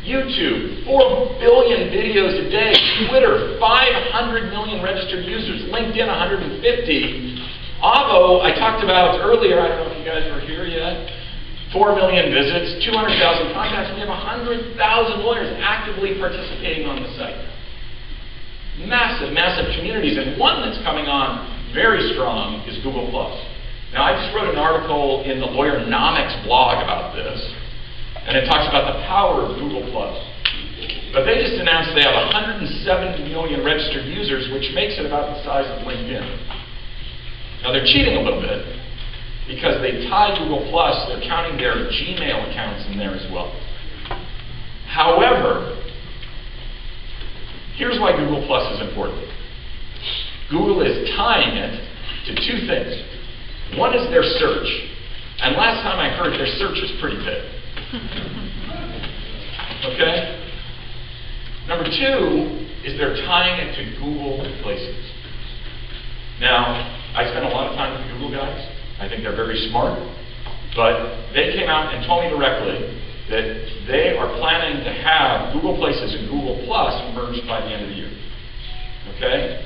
YouTube, 4 billion videos a day. Twitter, 500 million registered users. LinkedIn, 150. Avvo, I talked about earlier, I don't know if you guys were here yet, 4 million visits, 200,000 contacts. We have 100,000 lawyers actively participating on the site. Massive, massive communities. And one that's coming on very strong is Google+. Now, I just wrote an article in the Lawyer-nomics blog about this, and it talks about the power of Google+. But they just announced they have 170 million registered users, which makes it about the size of LinkedIn. Now, they're cheating a little bit because they tie Google+, they're counting their Gmail accounts in there as well. However, here's why Google+ is important. Google is tying it to two things. One is their search. And last time I heard, their search is pretty big. Okay? Number two is they're tying it to Google Places. Now, I spent a lot of time with the Google guys. I think they're very smart. But they came out and told me directly that they are planning to have Google Places and Google Plus merged by the end of the year. Okay?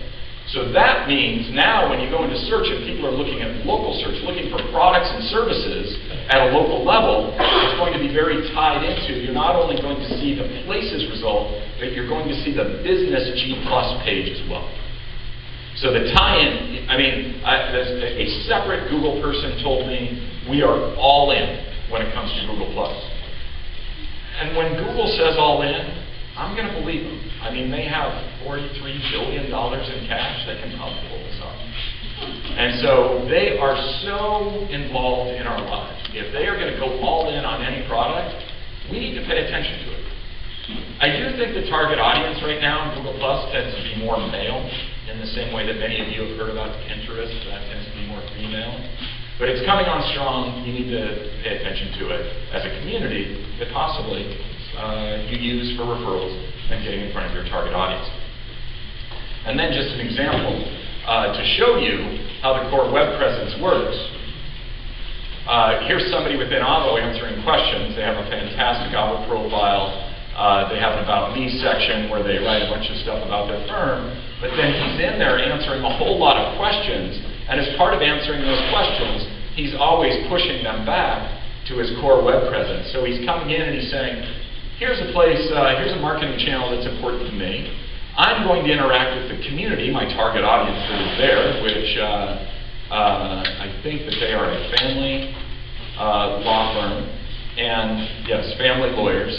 So that means now when you go into search and people are looking at local search, looking for products and services at a local level, it's going to be very tied into, you're not only going to see the places result, but you're going to see the business G+ page as well. So the tie-in, I mean, a separate Google person told me we are all in when it comes to Google+. And when Google says all in, I'm going to believe them. I mean, they have $43 billion in cash that can probably pull this off. And so they are so involved in our lives. If they are going to go all in on any product, we need to pay attention to it. I do think the target audience right now in Google Plus tends to be more male, in the same way that many of you have heard about Pinterest. That tends to be more female. But it's coming on strong. You need to pay attention to it as a community that possibly you use for referrals and getting in front of your target audience. And then just an example to show you how the core web presence works. Here's somebody within Avvo answering questions. They have a fantastic Avvo profile. They have an About Me section where they write a bunch of stuff about their firm. But then he's in there answering a whole lot of questions. And as part of answering those questions, he's always pushing them back to his core web presence. So he's coming in and he's saying, here's a place, here's a marketing channel that's important to me. I'm going to interact with the community, my target audience that is there, which I think that they are a family law firm, and yes, family lawyers.